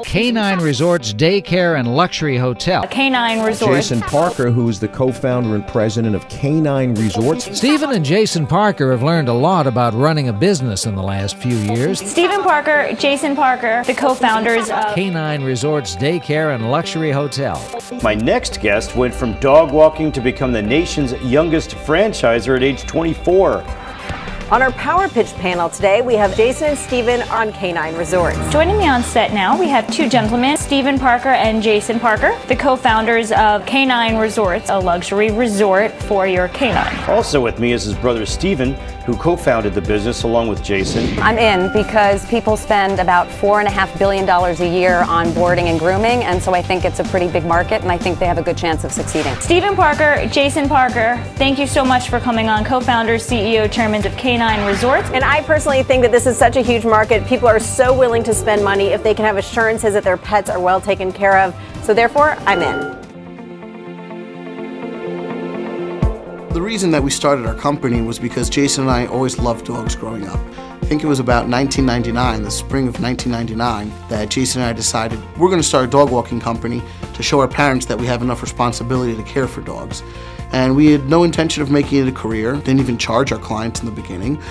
Canine Resorts Daycare and Luxury Hotel. Canine Resorts. Jason Parker, who is the co-founder and president of Canine Resorts. Stephen and Jason Parker have learned a lot about running a business in the last few years. Stephen Parker, Jason Parker, the co-founders of Canine Resorts Daycare and Luxury Hotel. My next guest went from dog walking to become the nation's youngest franchisor at age 24. On our Power Pitch panel today, we have Jason and Stephen on Canine Resorts. Joining me on set now, we have two gentlemen, Stephen Parker and Jason Parker, the co-founders of Canine Resorts, a luxury resort for your canine. Also with me is his brother Stephen, who co-founded the business along with Jason. I'm in because people spend about $4.5 billion a year on boarding and grooming, and so I think it's a pretty big market, and I think they have a good chance of succeeding. Stephen Parker, Jason Parker, thank you so much for coming on, co-founders, CEO, chairman of Canine Resorts. And I personally think that this is such a huge market. People are so willing to spend money if they can have assurances that their pets are well taken care of. So therefore, I'm in. The reason that we started our company was because Jason and I always loved dogs growing up. I think it was about 1999, the spring of 1999, that Jason and I decided we're going to start a dog walking company to show our parents that we have enough responsibility to care for dogs. And we had no intention of making it a career, didn't even charge our clients in the beginning.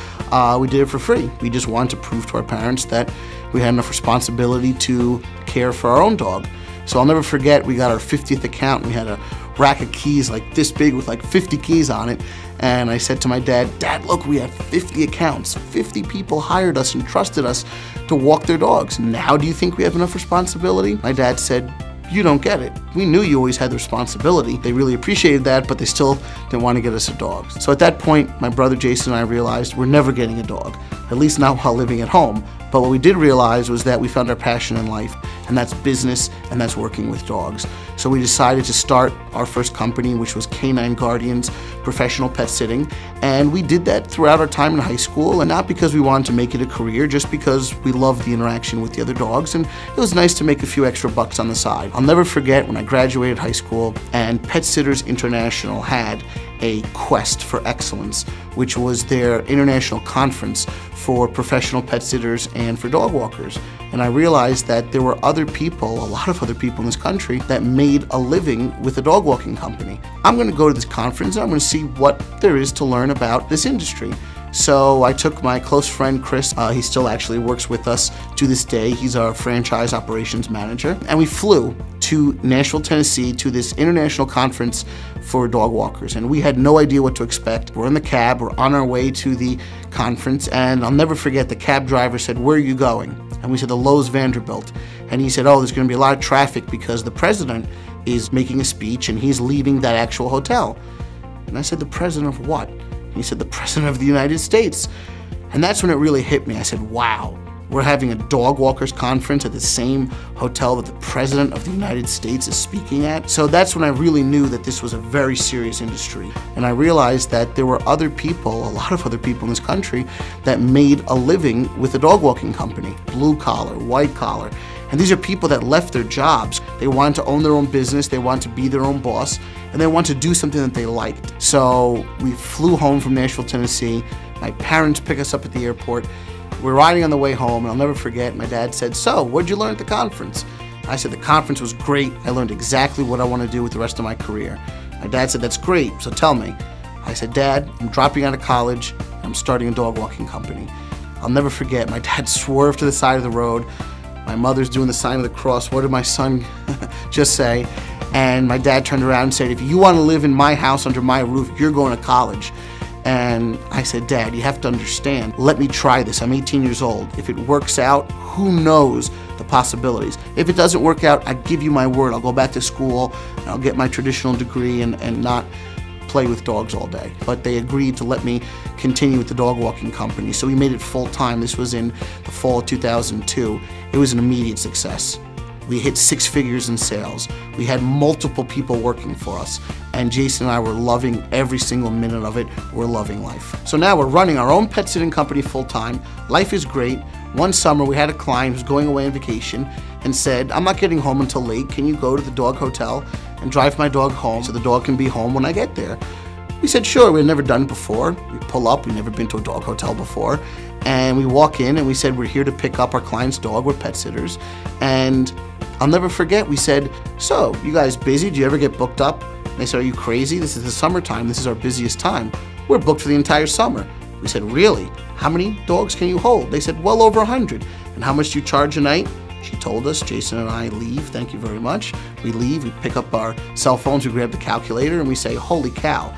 We did it for free. We just wanted to prove to our parents that we had enough responsibility to care for our own dog. So I'll never forget, we got our 50th account. We had a rack of keys like this big with like 50 keys on it. And I said to my dad, "Dad, look, we have 50 accounts. 50 people hired us and trusted us to walk their dogs. Now do you think we have enough responsibility?" My dad said, "You don't get it. We knew you always had the responsibility." They really appreciated that, but they still didn't want to get us a dog. So at that point, my brother Jason and I realized we're never getting a dog, at least not while living at home. But what we did realize was that we found our passion in life, and that's business, and that's working with dogs. So we decided to start our first company, which was Canine Guardians Professional Pet Sitting. And we did that throughout our time in high school, and not because we wanted to make it a career, just because we loved the interaction with the other dogs, and it was nice to make a few extra bucks on the side. I'll never forget when I graduated high school and Pet Sitters International had a quest for excellence, which was their international conference for professional pet sitters and for dog walkers. And I realized that there were other people, a lot of other people in this country, that made a living with a dog walking company. I'm going to go to this conference and I'm going to see what there is to learn about this industry. So I took my close friend Chris, he still actually works with us to this day, he's our franchise operations manager, and we flew to Nashville, Tennessee to this international conference for dog walkers, and we had no idea what to expect. We're in the cab, we're on our way to the conference, and I'll never forget the cab driver said, "Where are you going?" And we said, "The Lowe's Vanderbilt." And he said, "Oh, there's going to be a lot of traffic because the president is making a speech and he's leaving that actual hotel." And I said, "The president of what?" He said, "The President of the United States." And that's when it really hit me. I said, wow, we're having a dog walkers conference at the same hotel that the President of the United States is speaking at. So that's when I really knew that this was a very serious industry. And I realized that there were other people, a lot of other people in this country, that made a living with a dog walking company, blue collar, white collar. And these are people that left their jobs. They wanted to own their own business, they wanted to be their own boss, and they wanted to do something that they liked. So we flew home from Nashville, Tennessee. My parents picked us up at the airport. We're riding on the way home, and I'll never forget, my dad said, "So, what'd you learn at the conference?" I said, "The conference was great. I learned exactly what I want to do with the rest of my career." My dad said, "That's great, so tell me." I said, "Dad, I'm dropping out of college, and I'm starting a dog walking company." I'll never forget, my dad swerved to the side of the road. My mother's doing the sign of the cross. What did my son just say? And my dad turned around and said, "If you want to live in my house under my roof, you're going to college." And I said, "Dad, you have to understand. Let me try this. I'm 18 years old. If it works out, who knows the possibilities. If it doesn't work out, I give you my word. I'll go back to school and I'll get my traditional degree and not play with dogs all day." But they agreed to let me continue with the dog walking company. So we made it full time. This was in the fall of 2002. It was an immediate success. We hit 6 figures in sales. We had multiple people working for us. And Jason and I were loving every single minute of it. We're loving life. So now we're running our own pet sitting company full time. Life is great. One summer we had a client who's going away on vacation and said, "I'm not getting home until late. Can you go to the dog hotel and drive my dog home so the dog can be home when I get there?" We said, sure. We had never done it before. We pull up, we'd never been to a dog hotel before. And we walk in and we said, we're here to pick up our client's dog. We're pet sitters. And I'll never forget, we said, so, you guys busy? Do you ever get booked up? And they said, are you crazy? This is the summertime. This is our busiest time. We're booked for the entire summer. We said, really? How many dogs can you hold? They said, well over 100. And how much do you charge a night? She told us. Jason and I leave. Thank you very much. We leave. We pick up our cell phones. We grab the calculator and we say, holy cow.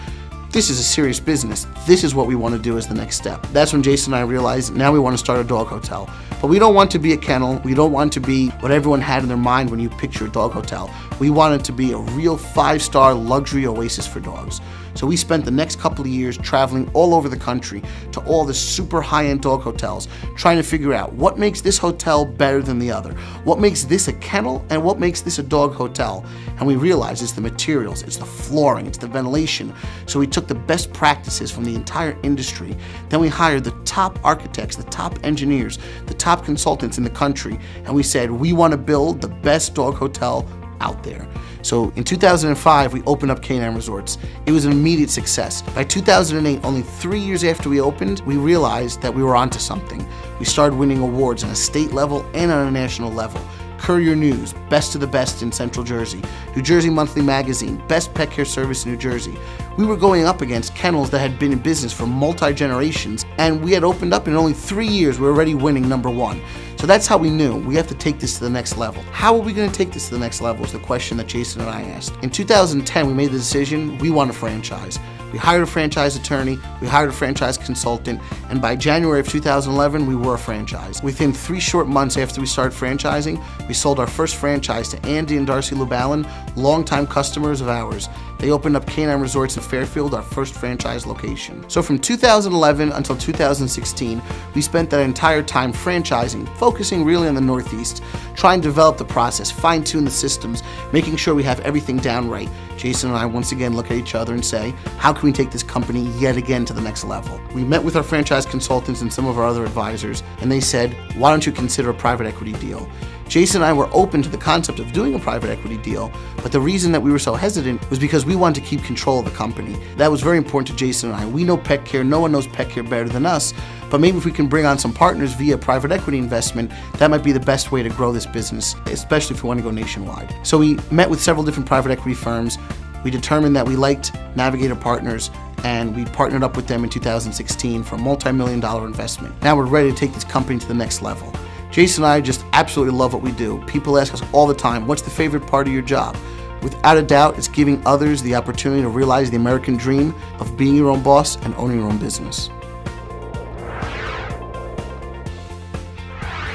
This is a serious business. This is what we want to do as the next step. That's when Jason and I realized now we want to start a dog hotel. But we don't want to be a kennel. We don't want to be what everyone had in their mind when you picture a dog hotel. We want it to be a real 5-star luxury oasis for dogs. So we spent the next couple of years traveling all over the country to all the super high-end dog hotels, trying to figure out what makes this hotel better than the other, what makes this a kennel, and what makes this a dog hotel. And we realized it's the materials, it's the flooring, it's the ventilation. So we took the best practices from the entire industry. Then we hired the top architects, the top engineers, the top consultants in the country, and we said, we want to build the best dog hotel out there. So in 2005, we opened up K9 Resorts. It was an immediate success. By 2008, only 3 years after we opened, we realized that we were onto something. We started winning awards on a state level and on a national level. Courier News, Best of the Best in Central Jersey, New Jersey Monthly Magazine, Best Pet Care Service in New Jersey. We were going up against kennels that had been in business for multi-generations, and we had opened up in only 3 years, we were already winning #1. So that's how we knew we have to take this to the next level. How are we going to take this to the next level is the question that Jason and I asked. In 2010, we made the decision we want a franchise. We hired a franchise attorney, we hired a franchise consultant, and by January of 2011, we were a franchise. Within 3 short months after we started franchising, we sold our first franchise to Andy and Darcy Lubalin, longtime customers of ours. They opened up K9 Resorts in Fairfield, our first franchise location. So from 2011 until 2016, we spent that entire time franchising, focusing really on the Northeast, trying to develop the process, fine-tune the systems, making sure we have everything down right. Jason and I once again look at each other and say, how can we take this company yet again to the next level? We met with our franchise consultants and some of our other advisors, and they said, why don't you consider a private equity deal? Jason and I were open to the concept of doing a private equity deal, but the reason that we were so hesitant was because we wanted to keep control of the company. That was very important to Jason and I. We know pet care, no one knows pet care better than us, but maybe if we can bring on some partners via private equity investment, that might be the best way to grow this business, especially if we want to go nationwide. So we met with several different private equity firms. We determined that we liked Navigator Partners, and we partnered up with them in 2016 for a multi-million-dollar investment. Now we're ready to take this company to the next level. Jason and I just absolutely love what we do. People ask us all the time, what's the favorite part of your job? Without a doubt, it's giving others the opportunity to realize the American dream of being your own boss and owning your own business.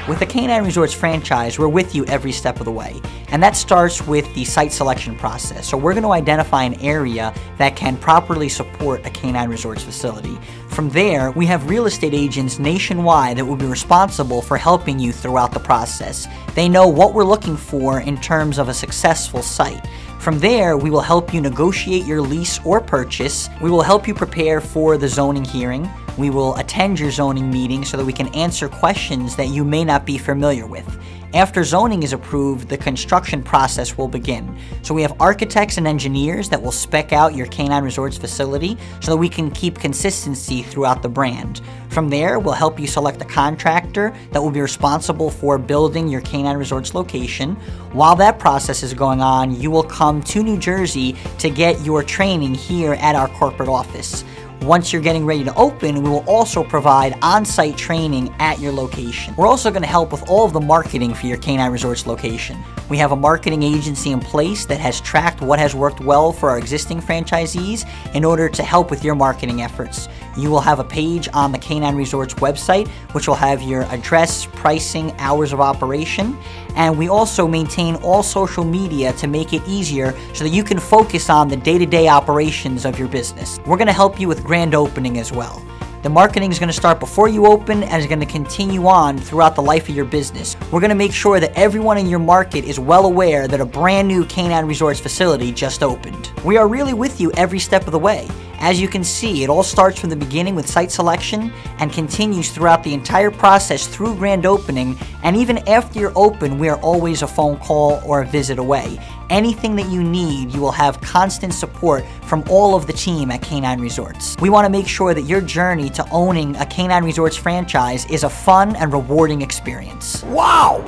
With the K9 Resorts franchise, we're with you every step of the way, and that starts with the site selection process. So we're going to identify an area that can properly support a K9 Resorts facility. From there, we have real estate agents nationwide that will be responsible for helping you throughout the process. They know what we're looking for in terms of a successful site. From there, we will help you negotiate your lease or purchase. We will help you prepare for the zoning hearing. We will attend your zoning meeting so that we can answer questions that you may not be familiar with. After zoning is approved, the construction process will begin. So we have architects and engineers that will spec out your K9 Resorts facility so that we can keep consistency throughout the brand. From there, we'll help you select a contractor that will be responsible for building your K9 Resorts location. While that process is going on, you will come to New Jersey to get your training here at our corporate office. Once you're getting ready to open, we will also provide on-site training at your location. We're also going to help with all of the marketing for your K9 Resorts location. We have a marketing agency in place that has tracked what has worked well for our existing franchisees in order to help with your marketing efforts. You will have a page on the K9 Resorts website, which will have your address, pricing, hours of operation, and we also maintain all social media to make it easier so that you can focus on the day-to-day operations of your business. We're going to help you with grand opening as well. The marketing is going to start before you open and is going to continue on throughout the life of your business. We're going to make sure that everyone in your market is well aware that a brand new K9 Resorts facility just opened. We are really with you every step of the way, As you can see, it all starts from the beginning with site selection and continues throughout the entire process through grand opening, and even after you're open, we are always a phone call or a visit away. Anything that you need, you will have constant support from all of the team at K9 Resorts. We want to make sure that your journey to owning a K9 Resorts franchise is a fun and rewarding experience. Wow!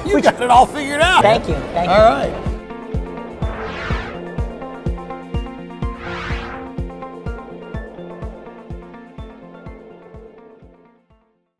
You got it all figured out. Thank you. Thank you. All right.